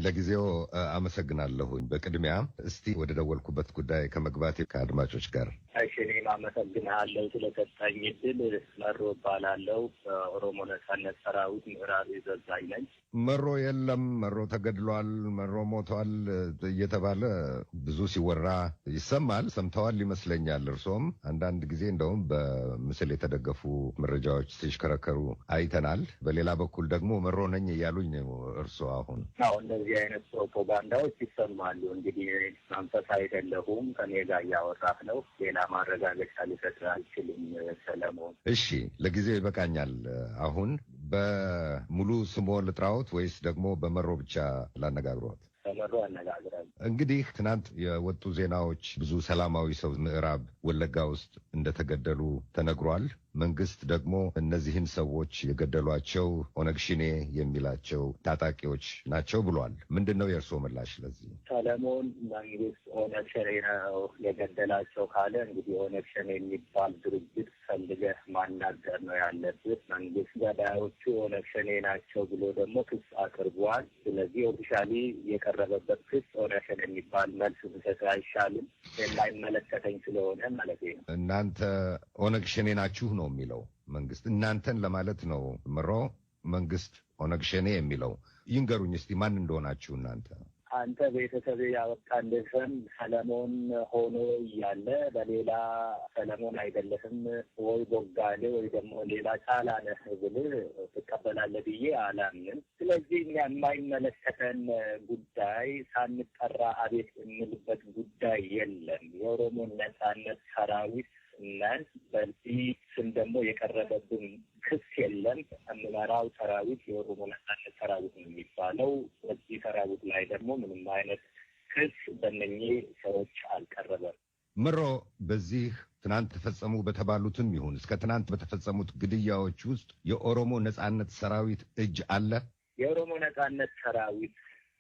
ለጊዜው አመሰግናለሁኝ። በቅድሚያ እስቲ ወደ ደወልኩበት ጉዳይ ከመግባቴ ከአድማጮች ጋር እሺ፣ እኔም አመሰግናለሁ ስለሰጠኝ እድል። መሮ እባላለሁ። በኦሮሞ ነጻነት ሰራዊት ምዕራብ ዘዛኝ ነኝ። መሮ የለም፣ መሮ ተገድሏል፣ መሮ ሞቷል እየተባለ ብዙ ሲወራ ይሰማል። ሰምተዋል ይመስለኛል። እርሶም አንዳንድ ጊዜ እንደውም በምስል የተደገፉ መረጃዎች ሲሽከረከሩ አይተናል። በሌላ በኩል ደግሞ መሮ ነኝ እያሉኝ ነው እርሶ አሁን? አዎ፣ እንደዚህ አይነት ፕሮፓጋንዳዎች ይሰማሉ። እንግዲህ መንፈስ አይደለሁም፣ ከኔ ጋር እያወራህ ነው። ሌላ ማረጋገጫ ሊሰጥ አልችልም ሰለሞን። እሺ፣ ለጊዜው ይበቃኛል። አሁን በሙሉ ስሞ ልጥራዎት ወይስ ደግሞ በመሮ ብቻ ላነጋግሮት? በመሮ አነጋግራል። እንግዲህ ትናንት የወጡ ዜናዎች ብዙ ሰላማዊ ሰው ምዕራብ ወለጋ ውስጥ እንደተገደሉ ተነግሯል። መንግስት ደግሞ እነዚህን ሰዎች የገደሏቸው ኦነግ ሸኔ የሚላቸው ታጣቂዎች ናቸው ብሏል። ምንድን ነው የእርስዎ ምላሽ ለዚህ? ሰለሞን፣ መንግስት ኦነግ ሸኔ ነው የገደላቸው ካለ እንግዲህ ኦነግ ሸኔ የሚባል ድርጅት ፈልገህ ማናገር ነው ያለብህ። መንግስት ገዳዮቹ ኦነግ ሸኔ ናቸው ብሎ ደግሞ ክስ አቅርቧል። ስለዚህ ኦፊሻሊ የቀረበበት ክስ ኦነግ ሸኔ የሚባል መልስ ብሰጥ አይሻልም? የማይመለከተኝ ስለሆነ ማለት ነው። እናንተ ኦነግ ሸኔ ናችሁ ነው የሚለው መንግስት። እናንተን ለማለት ነው ምሮ መንግስት ኦነግ ሸኔ የሚለው። ይንገሩኝ እስቲ ማን እንደሆናችሁ እናንተ። አንተ ቤተሰብ ያወጣልህ ስም ሰለሞን ሆኖ እያለ በሌላ ሰለሞን አይደለህም ወይ ቦጋሌ ወይ ደግሞ ሌላ ጫላ ነህ ብልህ ትቀበላለህ ብዬ አላምንም። ስለዚህ እኛ የማይመለከተን ጉዳይ ሳንጠራ አቤት የምልበት ጉዳይ የለም። የኦሮሞ ነጻነት ሰራዊት ነን። በዚህ ስም ደግሞ የቀረበብን ክስ የለም። የምመራው ሰራዊት የኦሮሞ ነጻነት ሰራዊት ነው የሚባለው። በዚህ ሰራዊት ላይ ደግሞ ምንም አይነት ክስ በእነኚህ ሰዎች አልቀረበም። ምሮ፣ በዚህ ትናንት ተፈጸሙ በተባሉትም ይሁን እስከ ትናንት በተፈጸሙት ግድያዎች ውስጥ የኦሮሞ ነጻነት ሰራዊት እጅ አለ? የኦሮሞ ነጻነት ሰራዊት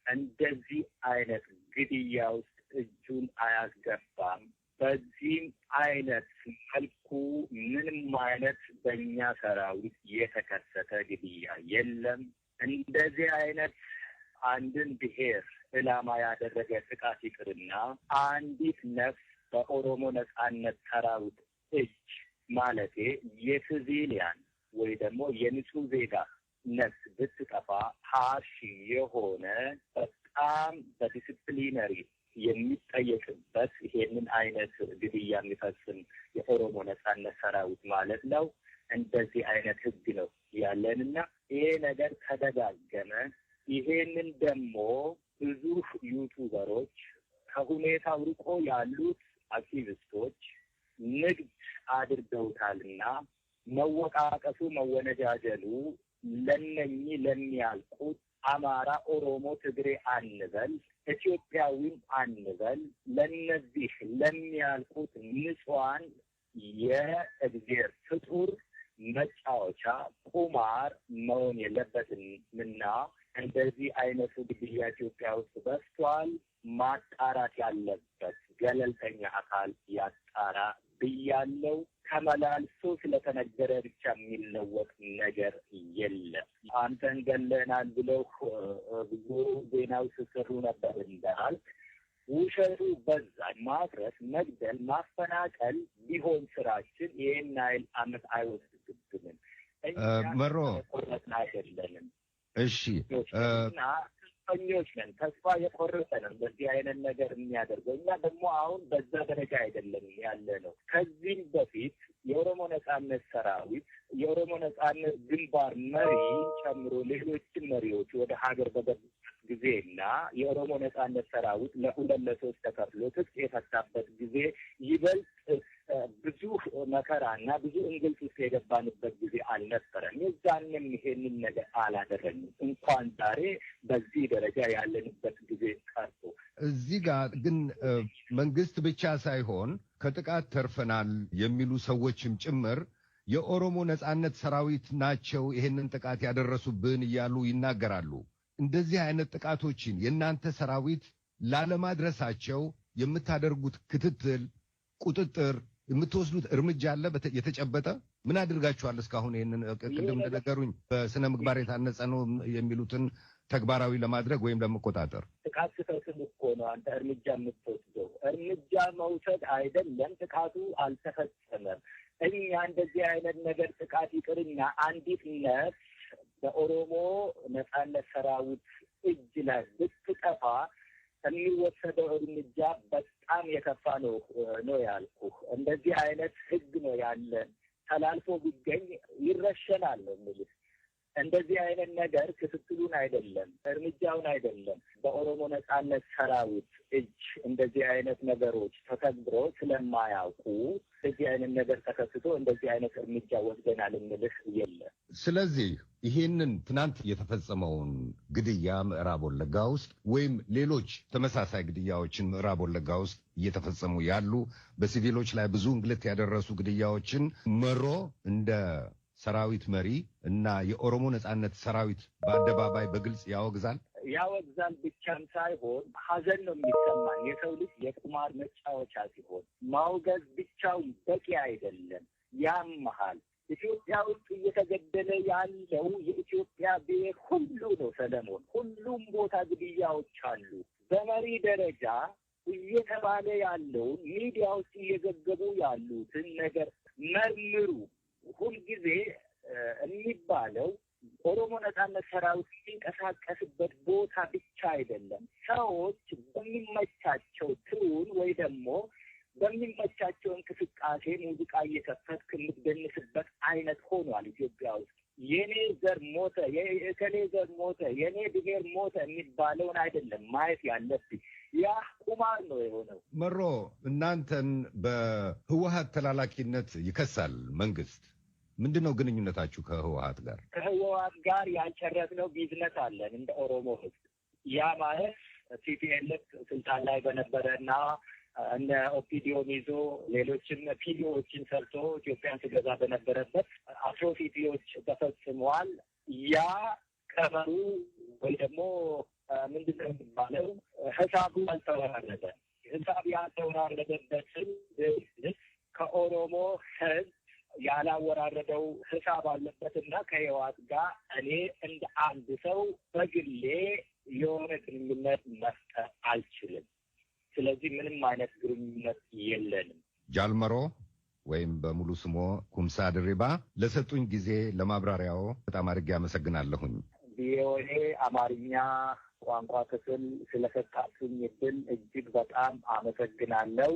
እንደዚህ አይነት ግድያ ውስጥ እጁን አያስገባም። በዚህም አይነት መልኩ ምንም አይነት በእኛ ሰራዊት የተከሰተ ግድያ የለም። እንደዚህ አይነት አንድን ብሔር ዕላማ ያደረገ ጥቃት ይቅርና አንዲት ነፍስ በኦሮሞ ነጻነት ሰራዊት እጅ ማለቴ የሲቪሊያን ወይ ደግሞ የንጹህ ዜጋ ነፍስ ብትጠፋ ሀርሽ የሆነ በጣም በዲስፕሊነሪ የሚጠየቅበት ይሄንን አይነት ግድያ የሚፈጽም የኦሮሞ ነጻነት ሰራዊት ማለት ነው። እንደዚህ አይነት ህግ ነው ያለንና ይሄ ነገር ተደጋገመ። ይሄንን ደግሞ ብዙ ዩቱበሮች ከሁኔታው ርቆ ያሉት አክቲቪስቶች ንግድ አድርገውታልና መወቃቀሱ፣ መወነጃጀሉ ለነኚህ ለሚያልቁት አማራ፣ ኦሮሞ፣ ትግሬ አንበል፣ ኢትዮጵያዊም አንበል፣ ለነዚህ ለሚያልቁት ንጹሃን የእግዚአብሔር ፍጡር መጫወቻ ቁማር መሆን የለበትምና እንደዚህ አይነቱ ግድያ ኢትዮጵያ ውስጥ በዝቷል። ማጣራት ያለበት ገለልተኛ አካል ያጣራ ብያለው። ተመላልሶ ስለተነገረ ብቻ የሚለወጥ ነገር የለም። አንተን ገለናል ብለው ብዙ ዜናው ሲሰሩ ነበር እንዳልክ ውሸቱ በዛ። ማፍረስ፣ መግደል፣ ማፈናቀል ቢሆን ስራችን ይሄን ያህል ዓመት አይወስድብንም። መሮ ቆረጥን አይደለንም። እሺ ተስፈኞች ነን። ተስፋ የቆረጠ ነው በዚህ አይነት ነገር የሚያደርገው። እኛ ደግሞ አሁን በዛ ደረጃ አይደለም ያለ ነው። ከዚህም በፊት የኦሮሞ ነጻነት ሰራዊት የኦሮሞ ነጻነት ግንባር መሪ ጨምሮ ሌሎችን መሪዎች ወደ ሀገር በገቡበት ጊዜና የኦሮሞ ነጻነት ሰራዊት ለሁለት ለሶስት ተከፍሎ ትጥቅ የፈታበት ጊዜ ይበልጥ ብዙ መከራና ብዙ እንግልት ውስጥ የገባንበት ጊዜ አልነበረም። የዛንም ይሄንን ነገር አላደረግንም። እንኳን ዛሬ በዚህ ደረጃ ያለንበት ጊዜ ቀርቶ እዚህ ጋር ግን መንግስት ብቻ ሳይሆን ከጥቃት ተርፈናል የሚሉ ሰዎችም ጭምር የኦሮሞ ነጻነት ሰራዊት ናቸው ይሄንን ጥቃት ያደረሱብን እያሉ ይናገራሉ። እንደዚህ አይነት ጥቃቶችን የእናንተ ሰራዊት ላለማድረሳቸው የምታደርጉት ክትትል፣ ቁጥጥር፣ የምትወስዱት እርምጃ አለ? የተጨበጠ ምን አድርጋችኋል እስካሁን? ይሄንን ቅድም እንደነገሩኝ በስነ ምግባር የታነጸ ነው የሚሉትን ተግባራዊ ለማድረግ ወይም ለመቆጣጠር? ጥቃት ስትፈጽም እኮ ነው አንተ እርምጃ የምትወስደው። እርምጃ መውሰድ አይደለም፣ ጥቃቱ አልተፈጸመም። እኛ እንደዚህ አይነት ነገር ጥቃት ይቅርና አንዲት ነፍስ በኦሮሞ ነጻነት ሰራዊት እጅ ላይ ብትጠፋ የሚወሰደው እርምጃ በጣም የከፋ ነው ያልኩህ። እንደዚህ አይነት ህግ ነው ያለ። ተላልፎ ቢገኝ ይረሸናል ነው የምልህ። እንደዚህ አይነት ነገር ክትትሉን አይደለም እርምጃውን አይደለም በኦሮሞ ነጻነት ሰራዊት እጅ እንደዚህ አይነት ነገሮች ተከብሮ ስለማያውቁ እንደዚህ አይነት ነገር ተከስቶ እንደዚህ አይነት እርምጃ ወስደናል የምልህ የለም። ስለዚህ ይሄንን ትናንት የተፈጸመውን ግድያ ምዕራብ ወለጋ ውስጥ ወይም ሌሎች ተመሳሳይ ግድያዎችን ምዕራብ ወለጋ ውስጥ እየተፈጸሙ ያሉ በሲቪሎች ላይ ብዙ እንግልት ያደረሱ ግድያዎችን መሮ እንደ ሰራዊት መሪ እና የኦሮሞ ነጻነት ሰራዊት በአደባባይ በግልጽ ያወግዛል ብቻም ሳይሆን ሀዘን ነው የሚሰማን። የሰው ልጅ የቁማር መጫወቻ ሲሆን ማውገዝ ብቻው በቂ አይደለም፣ ያመሃል። ኢትዮጵያ ውስጥ እየተገደለ ያለው የኢትዮጵያ ብሔር ሁሉ ነው ሰለሞን። ሁሉም ቦታ ግድያዎች አሉ። በመሪ ደረጃ እየተባለ ያለውን ሚዲያ ውስጥ እየዘገቡ ያሉትን ነገር መርምሩ። ሁልጊዜ የሚባለው ኦሮሞ ነጻነት ሰራዊት የሚንቀሳቀስበት ቦታ ብቻ አይደለም። ሰዎች በሚመቻቸው ትሩን ወይ ደግሞ በሚመቻቸው እንቅስቃሴ ሙዚቃ እየከፈትክ የምትደንስበት አይነት ሆኗል ኢትዮጵያ ውስጥ። የኔ ዘር ሞተ፣ የእከሌ ዘር ሞተ፣ የኔ ብሔር ሞተ የሚባለውን አይደለም ማየት ያለብኝ። ያ ቁማር ነው የሆነው። መሮ እናንተን በህወሓት ተላላኪነት ይከሳል መንግስት። ምንድን ነው ግንኙነታችሁ ከህወሓት ጋር? ከህወሓት ጋር ያልጨረስነው ቢዝነስ አለን እንደ ኦሮሞ ህዝብ። ያ ማለት ቲፒኤልኤፍ ስልጣን ላይ በነበረና እነ ኦፒዲዮን ይዞ ሌሎችም ፒዲኦዎችን ሰርቶ ኢትዮጵያን ስገዛ በነበረበት አትሮሲቲዎች ተፈጽመዋል። ያ ቀመሩ ወይ ደግሞ ምንድን ነው የሚባለው ሂሳቡ ያልተወራረደ ሂሳብ ያልተወራረደበትን ከኦሮሞ ህዝብ ያላወራረደው ሂሳብ አለበትና ከህወሓት ጋር እኔ እንደ አንድ ሰው በግሌ የሆነ ግንኙነት መፍጠር አልችልም። ስለዚህ ምንም አይነት ግንኙነት የለንም። ጃልመሮ ወይም በሙሉ ስሞ ኩምሳ ድሪባ ለሰጡኝ ጊዜ ለማብራሪያው በጣም አድርጌ አመሰግናለሁኝ። ቪኦኤ አማርኛ ቋንቋ ክፍል ስለሰጣችሁኝ እድል እጅግ በጣም አመሰግናለሁ።